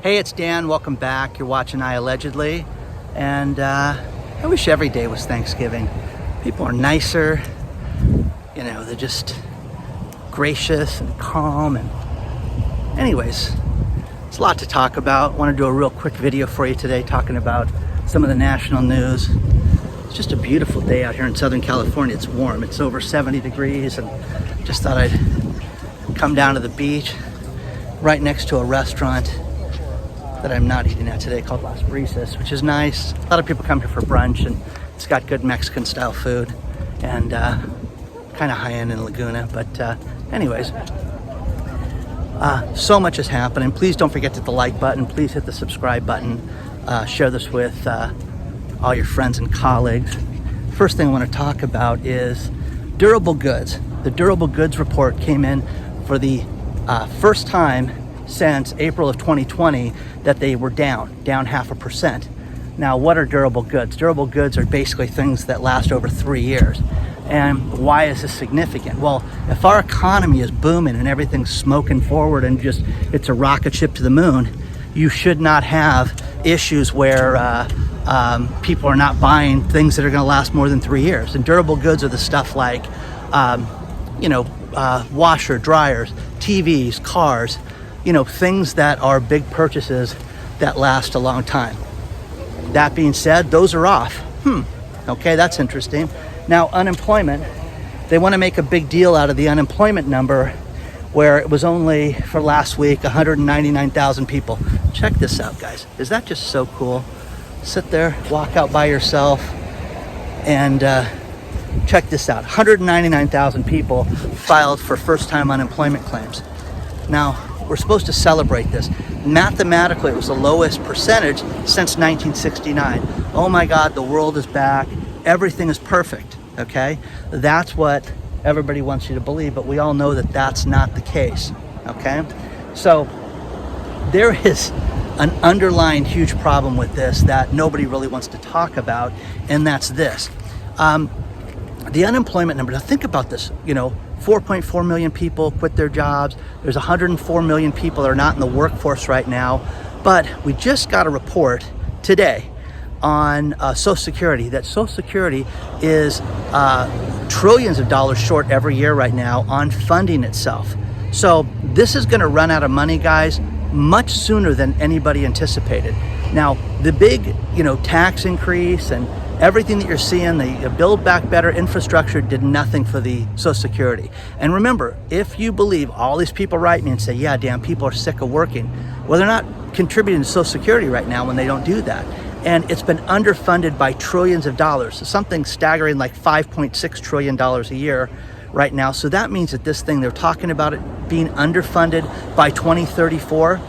Hey, it's Dan. Welcome back. You're watching iAllegedly. And I wish every day was Thanksgiving. People are nicer. You know, they're just gracious and calm. And anyways, it's a lot to talk about. I want to do a real quick video for you today talking about some of the national news. It's just a beautiful day out here in Southern California. It's warm. It's over 70 degrees. And just thought I'd come down to the beach right next to a restaurant that I'm not eating at today called Las Brisas, which is nice. A lot of people come here for brunch, and it's got good Mexican style food and kind of high end in Laguna. But anyways, so much is happening. Please don't forget to hit the like button. Please hit the subscribe button. Share this with all your friends and colleagues. First thing I want to talk about is durable goods. The durable goods report came in for the first time since April of 2020 that they were down 0.5%. Now, what are durable goods? Durable goods are basically things that last over 3 years. And why is this significant? Well, if our economy is booming and everything's smoking forward and just it's a rocket ship to the moon, you should not have issues where people are not buying things that are going to last more than 3 years. And durable goods are the stuff like, washer, dryers, TVs, cars, things that are big purchases that last a long time. That being said, those are off. Okay, that's interesting. Now, unemployment, they want to make a big deal out of the unemployment number where it was only for last week 199,000 people. Check this out, guys. Is that just so cool? Sit there, walk out by yourself, and check this out. 199,000 people filed for first-time unemployment claims. Now, we're supposed to celebrate this. Mathematically, it was the lowest percentage since 1969. Oh my God, the world is back. Everything is perfect, okay? That's what everybody wants you to believe, but we all know that that's not the case, okay? So there is an underlying huge problem with this that nobody really wants to talk about, and that's this. The unemployment number, now think about this, 4.4 million people quit their jobs. There's 104 million people that are not in the workforce right now. But we just got a report today on Social Security that Social Security is trillions of dollars short every year right now on funding itself. So this is going to run out of money, guys, much sooner than anybody anticipated. Now, the big, tax increase and everything that you're seeing, the Build Back Better infrastructure did nothing for the Social Security. And remember, if you believe all these people write me and say, yeah, damn, people are sick of working. Well, they're not contributing to Social Security right now when they don't do that. And it's been underfunded by trillions of dollars, something staggering like $5.6 trillion a year right now. So that means that this thing, they're talking about it being underfunded by 2034.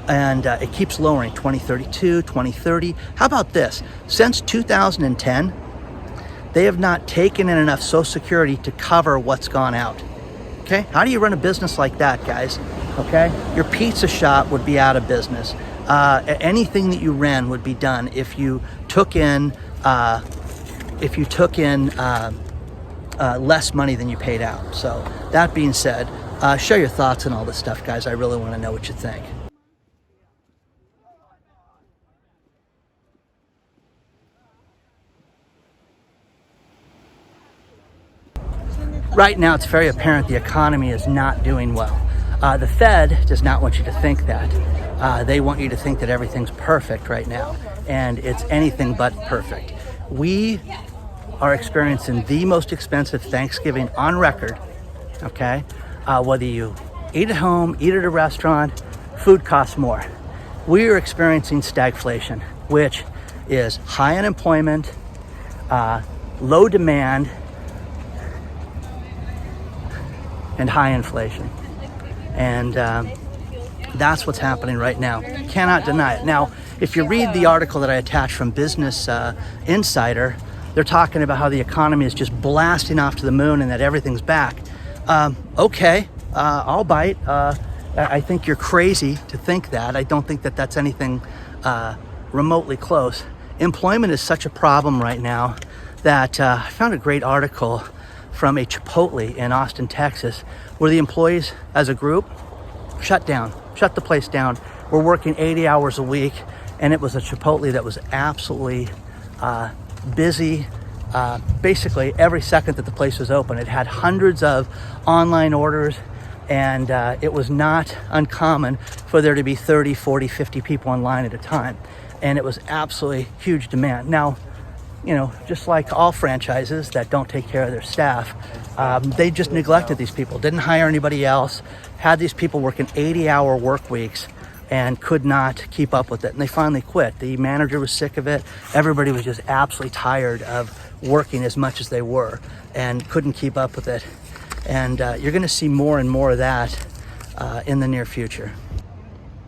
And it keeps lowering, 2032, 2030. How about this? Since 2010, they have not taken in enough Social Security to cover what's gone out. Okay? How do you run a business like that, guys? Okay? Your pizza shop would be out of business. Anything that you ran would be done if you took in less money than you paid out. So that being said, share your thoughts on all this stuff, guys. I really want to know what you think. Right now, it's very apparent the economy is not doing well. The Fed does not want you to think that. They want you to think that everything's perfect right now, and it's anything but perfect. We are experiencing the most expensive Thanksgiving on record, okay? Whether you eat at home, eat at a restaurant, food costs more. We are experiencing stagflation, which is high unemployment, low demand, and high inflation. And that's what's happening right now. Cannot deny it. Now, if you read the article that I attached from Business Insider, they're talking about how the economy is just blasting off to the moon and that everything's back. Okay, I'll bite. I think you're crazy to think that. I don't think that that's anything remotely close. Employment is such a problem right now that I found a great article from a Chipotle in Austin, Texas, where the employees as a group shut the place down were working 80 hours a week, and it was a Chipotle that was absolutely busy. Basically every second that the place was open, it had hundreds of online orders, and it was not uncommon for there to be 30, 40, 50 people online at a time. And it was absolutely huge demand. Now, you know, just like all franchises that don't take care of their staff, they just neglected these people, didn't hire anybody else, had these people working 80-hour work weeks and could not keep up with it. And they finally quit. The manager was sick of it. Everybody was just absolutely tired of working as much as they were and couldn't keep up with it. And you're going to see more and more of that in the near future.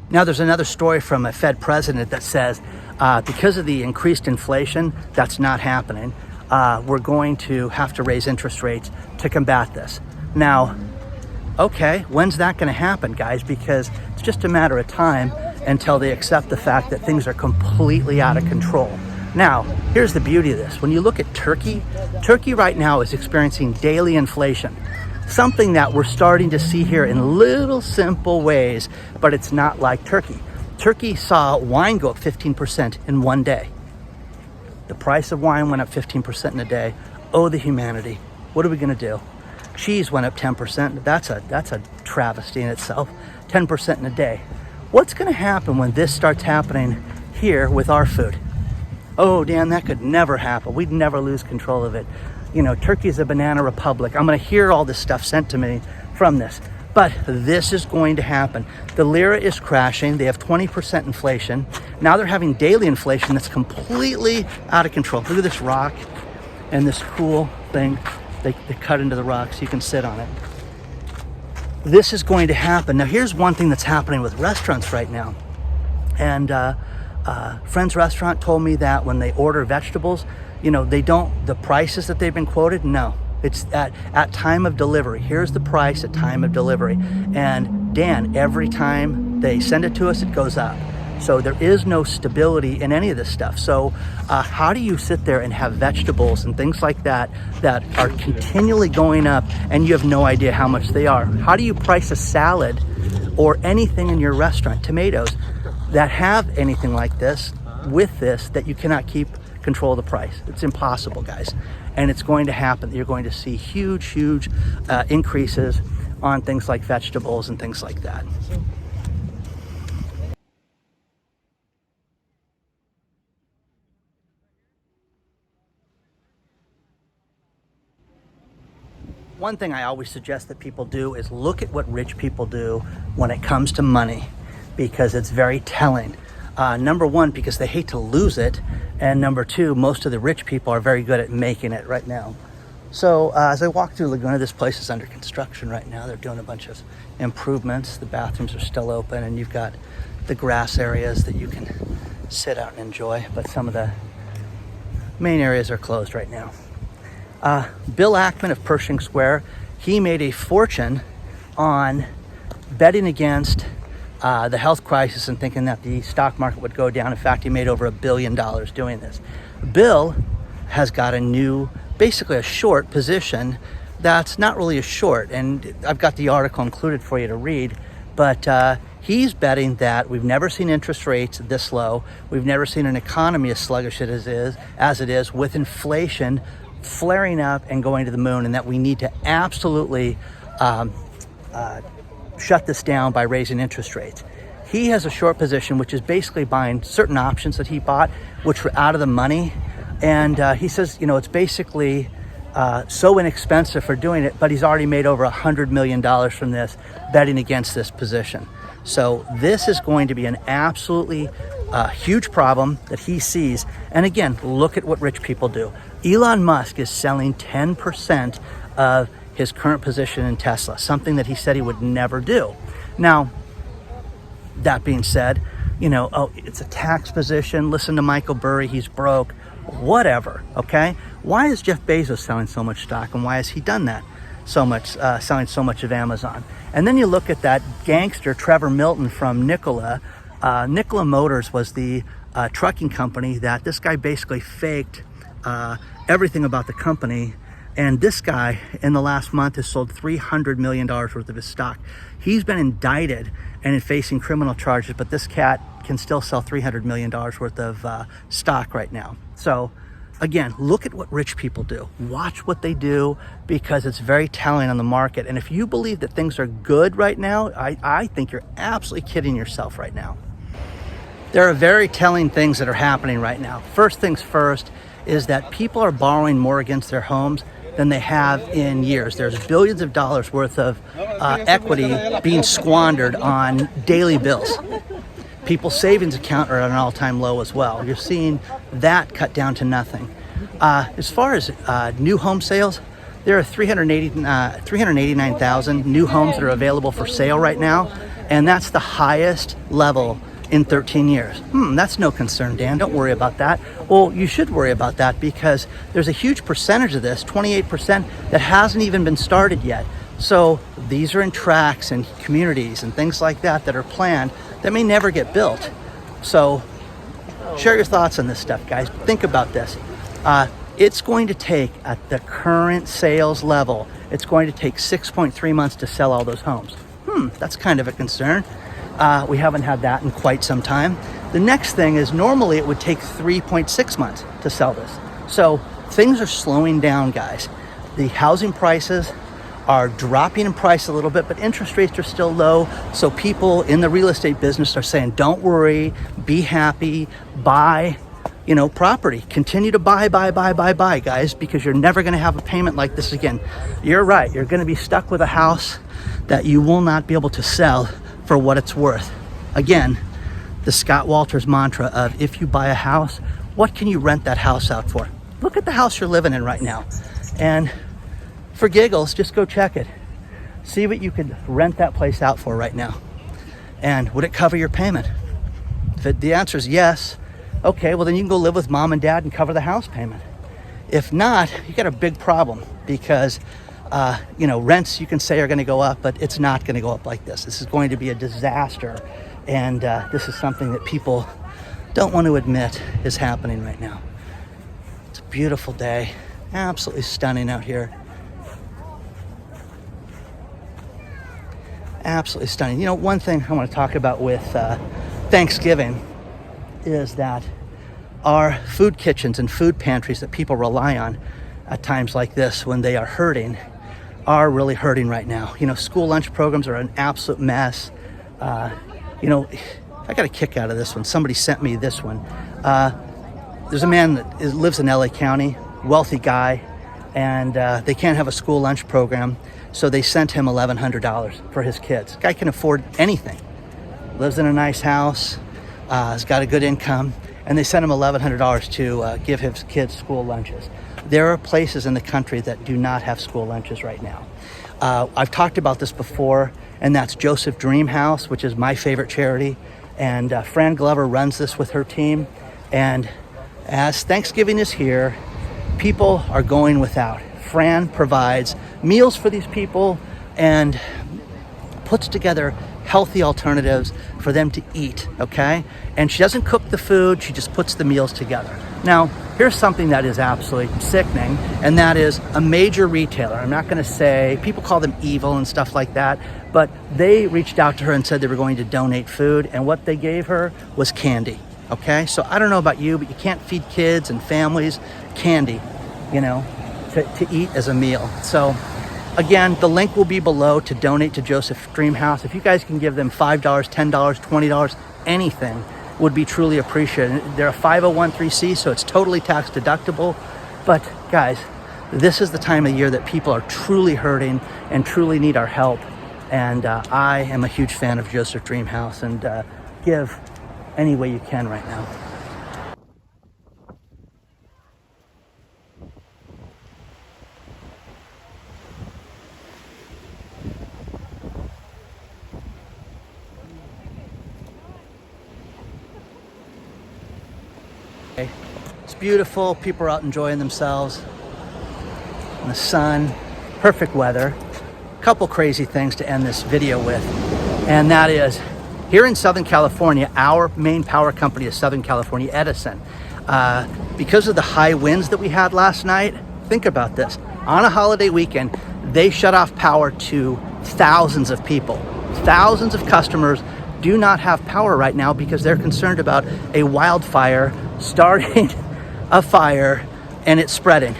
Now, there's another story from a Fed president that says because of the increased inflation, that's not happening. We're going to have to raise interest rates to combat this. Now, okay, when's that going to happen, guys? Because it's just a matter of time until they accept the fact that things are completely out of control. Now, here's the beauty of this. When you look at Turkey, Turkey right now is experiencing daily inflation, something that we're starting to see here in little simple ways, but it's not like Turkey. Turkey saw wine go up 15% in one day. The price of wine went up 15% in a day. Oh, the humanity. What are we going to do? Cheese went up 10%. That's a travesty in itself. 10% in a day. What's going to happen when this starts happening here with our food? Oh, Dan, that could never happen. We'd never lose control of it. You know, Turkey's a banana republic. I'm going to hear all this stuff sent to me from this. But this is going to happen. The lira is crashing. They have 20% inflation. Now they're having daily inflation that's completely out of control. Look at this rock and this cool thing. They cut into the rock so you can sit on it. This is going to happen. Now, here's one thing that's happening with restaurants right now. And Friend's Restaurant told me that when they order vegetables, you know, the prices that they've been quoted, no. It's at time of delivery. Here's the price at time of delivery. And Dan, every time they send it to us, it goes up. So there is no stability in any of this stuff. So how do you sit there and have vegetables and things like that that are continually going up and you have no idea how much they are? How do you price a salad or anything in your restaurant, tomatoes, that have anything like this, with this, that you cannot keep control of the price? It's impossible, guys. And it's going to happen. You're going to see huge increases on things like vegetables and things like that. One thing I always suggest that people do is look at what rich people do when it comes to money, because it's very telling. Number one, because they hate to lose it. And number two, most of the rich people are very good at making it right now. So as I walk through Laguna, this place is under construction right now. They're doing a bunch of improvements. The bathrooms are still open, and you've got the grass areas that you can sit out and enjoy. But some of the main areas are closed right now. Bill Ackman of Pershing Square, he made a fortune on betting against the health crisis and thinking that the stock market would go down. In fact, he made over $1 billion doing this. Bill has got basically a short position that's not really a short. And I've got the article included for you to read, but he's betting that we've never seen interest rates this low. We've never seen an economy as sluggish as it is, with inflation flaring up and going to the moon, and that we need to absolutely shut this down by raising interest rates. He has a short position, which is basically buying certain options that he bought, which were out of the money. And he says, you know, it's basically so inexpensive for doing it, but he's already made over $100 million from this, betting against this position. So this is going to be an absolutely huge problem that he sees. And again, look at what rich people do. Elon Musk is selling 10% of his current position in Tesla, something that he said he would never do. Now, that being said, you know, oh, it's a tax position. Listen to Michael Burry, he's broke, whatever, okay? Why is Jeff Bezos selling so much stock, and why has he done that so much, selling so much of Amazon? And then you look at that gangster, Trevor Milton from Nikola. Nikola Motors was the trucking company that this guy basically faked everything about the company And this guy in the last month has sold $300 million worth of his stock. He's been indicted and is facing criminal charges, but this cat can still sell $300 million worth of stock right now. So again, look at what rich people do. Watch what they do, because it's very telling on the market. And if you believe that things are good right now, I think you're absolutely kidding yourself right now. There are very telling things that are happening right now. First things first is that people are borrowing more against their homes than they have in years. There's billions of dollars worth of equity being squandered on daily bills. People's savings account are at an all-time low as well. You're seeing that cut down to nothing. As far as new home sales, there are 389,000 new homes that are available for sale right now, and that's the highest level in 13 years. That's no concern, Dan. Don't worry about that. Well, you should worry about that, because there's a huge percentage of this, 28%, that hasn't even been started yet. So these are in tracts and communities and things like that are planned that may never get built. So share your thoughts on this stuff, guys. Think about this. It's going to take, at the current sales level, it's going to take 6.3 months to sell all those homes. That's kind of a concern. We haven't had that in quite some time. The next thing is, normally it would take 3.6 months to sell this. So things are slowing down, guys. The housing prices are dropping in price a little bit, but interest rates are still low. So people in the real estate business are saying, don't worry, be happy, buy, property. Continue to buy, guys, because you're never going to have a payment like this again. You're right. You're going to be stuck with a house that you will not be able to sell for what it's worth. Again, the Scott Walters mantra of, if you buy a house, what can you rent that house out for? Look at the house you're living in right now. And for giggles, just go check it. See what you could rent that place out for right now. And would it cover your payment? If the answer is yes, okay, well then you can go live with mom and dad and cover the house payment. If not, you got a big problem, because rents you can say are going to go up, but it's not going to go up like this. This is going to be a disaster. And this is something that people don't want to admit is happening right now. It's a beautiful day. Absolutely stunning out here. Absolutely stunning. One thing I want to talk about with Thanksgiving is that our food kitchens and food pantries that people rely on at times like this, when they are hurting, are really hurting right now. School lunch programs are an absolute mess. I got a kick out of this one. Somebody sent me this one. There's a man that lives in LA County, wealthy guy, and they can't have a school lunch program, so they sent him $1,100 for his kids. Guy can afford anything. Lives in a nice house, has got a good income, and they sent him $1,100 to give his kids school lunches. There are places in the country that do not have school lunches right now. I've talked about this before, and that's Joseph Dreamhouse, which is my favorite charity. And Fran Glover runs this with her team. And as Thanksgiving is here, people are going without. Fran provides meals for these people and puts together healthy alternatives for them to eat, okay? And she doesn't cook the food, she just puts the meals together. Now, here's something that is absolutely sickening, and that is a major retailer. I'm not gonna say, people call them evil and stuff like that, but they reached out to her and said they were going to donate food, and what they gave her was candy, okay? So I don't know about you, but you can't feed kids and families candy, to eat as a meal. So again, the link will be below to donate to Joseph Dreamhouse. If you guys can give them $5, $10, $20, anything would be truly appreciated. They're a 501(c), so it's totally tax deductible. But guys, this is the time of year that people are truly hurting and truly need our help. And I am a huge fan of Joseph Dreamhouse, and give any way you can right now. It's beautiful. People are out enjoying themselves in the sun, perfect weather. A couple crazy things to end this video with, and that is, here in Southern California, our main power company is Southern California Edison. Because of the high winds that we had last night, think about this. On a holiday weekend, they shut off power to thousands of people. Thousands of customers do not have power right now because they're concerned about a wildfire starting a fire and it's spreading.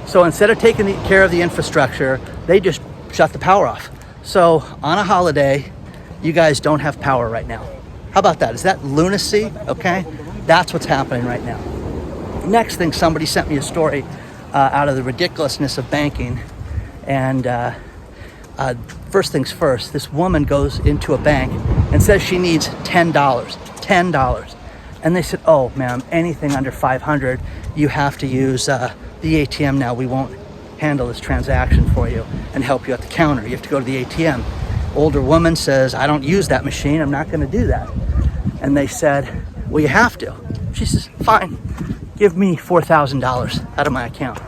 So instead of taking care of the infrastructure, they just shut the power off. So on a holiday, you guys don't have power right now. How about that? Is that lunacy? Okay, that's what's happening right now. Next thing, somebody sent me a story out of the ridiculousness of banking. And first things first, this woman goes into a bank and says she needs $10. And they said, oh, ma'am, anything under 500, you have to use the ATM now. We won't handle this transaction for you and help you at the counter. You have to go to the ATM. Older woman says, I don't use that machine. I'm not going to do that. And they said, well, you have to. She says, fine, give me $4,000 out of my account.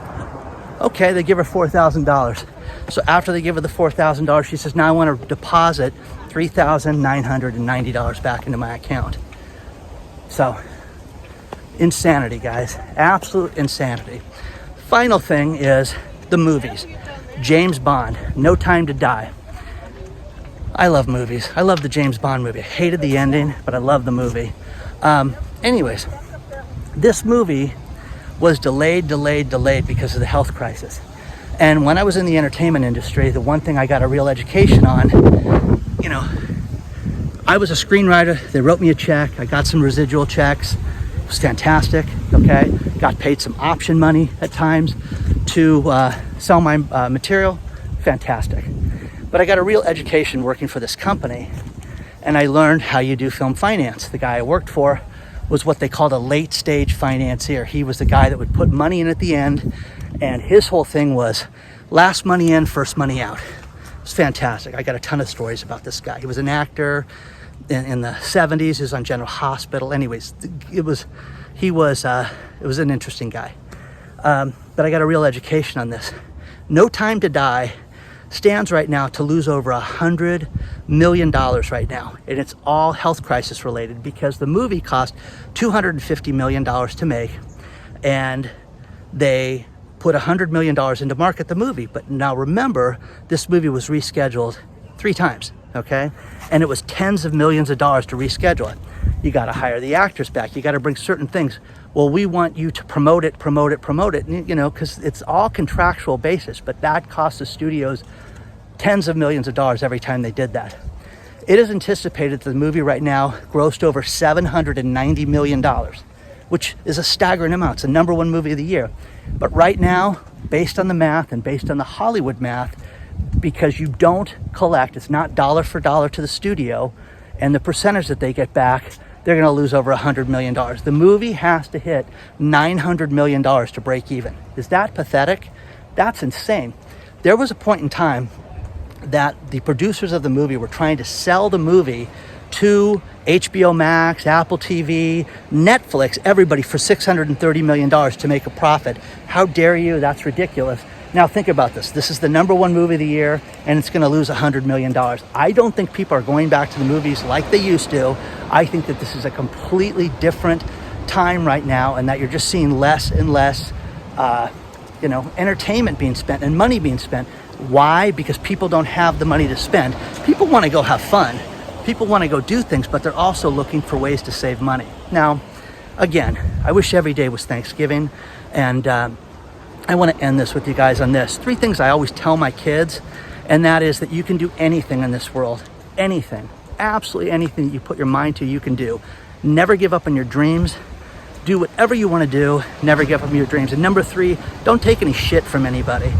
Okay, they give her $4,000. So after they give her the $4,000, she says, now I want to deposit $3,990 back into my account. So, insanity, guys. Absolute insanity. Final thing is the movies. James Bond, No Time to Die. I love movies. I love the James Bond movie. I hated the ending, but I love the movie. Anyways, this movie was delayed because of the health crisis. And when I was in the entertainment industry, the one thing I got a real education on, you know, I was a screenwriter. They wrote me a check. I got some residual checks. It was fantastic, okay? Got paid some option money at times to sell my material. Fantastic. But I got a real education working for this company, and I learned how you do film finance. The guy I worked for was what they called a late stage financier. He was the guy that would put money in at the end, and his whole thing was last money in, first money out. It was fantastic. I got a ton of stories about this guy. He was an actor in the 70s. He was on General Hospital. Anyways, it was an interesting guy. But I got a real education on this. No Time to Die stands right now to lose over $100 million right now. And it's all health crisis related because the movie cost $250 million to make. And they put $100 million into market the movie. But now remember, this movie was rescheduled 3 times, okay? And it was tens of millions of dollars to reschedule it. You gotta hire the actors back. You gotta bring certain things. Well, we want you to promote it, and, you know, because it's all contractual basis, but that cost the studios tens of millions of dollars every time they did that. It is anticipated that the movie right now grossed over $790 million, which is a staggering amount. It's the #1 movie of the year. But right now, based on the math and based on the Hollywood math, because you don't collect, it's not dollar for dollar to the studio, and the percentage that they get back, they're going to lose over $100 million. The movie has to hit $900 million to break even. Is that pathetic? That's insane. There was a point in time that the producers of the movie were trying to sell the movie to HBO Max, Apple TV, Netflix, everybody for $630 million to make a profit. How dare you? That's ridiculous. Now think about this. This is the #1 movie of the year, and it's going to lose $100 million. I don't think people are going back to the movies like they used to. I think that this is a completely different time right now, and that you're just seeing less and less, entertainment being spent and money being spent. Why? Because people don't have the money to spend. People want to go have fun. People want to go do things, but they're also looking for ways to save money. Now, again, I wish every day was Thanksgiving, and I want to end this with you guys on this. 3 things I always tell my kids, and that is that you can do anything in this world. Anything. Absolutely anything that you put your mind to, you can do. Never give up on your dreams. Do whatever you want to do. Never give up on your dreams. And number 3, don't take any shit from anybody.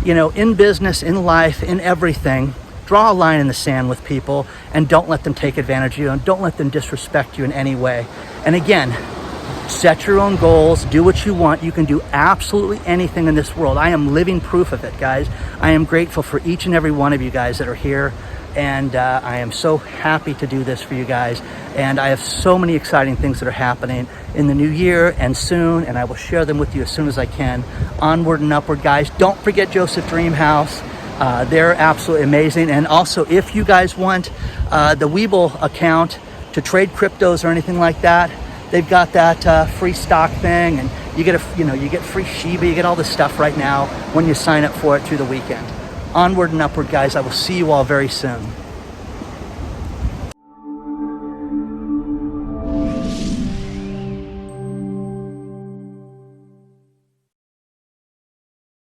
You know, in business, in life, in everything, draw a line in the sand with people and don't let them take advantage of you and don't let them disrespect you in any way. And again, set your own goals, do what you want. You can do absolutely anything in this world. I am living proof of it, guys. I am grateful for each and every one of you guys that are here. And I am so happy to do this for you guys. And I have so many exciting things that are happening in the new year and soon, and I will share them with you as soon as I can. Onward and upward, guys. Don't forget Joseph Dreamhouse. They're absolutely amazing. And also, if you guys want the Webull account to trade cryptos or anything like that, they've got that free stock thing, and You get you get free Shib, you get all this stuff right now when you sign up for it through the weekend. Onward and upward, guys. I will see you all very soon.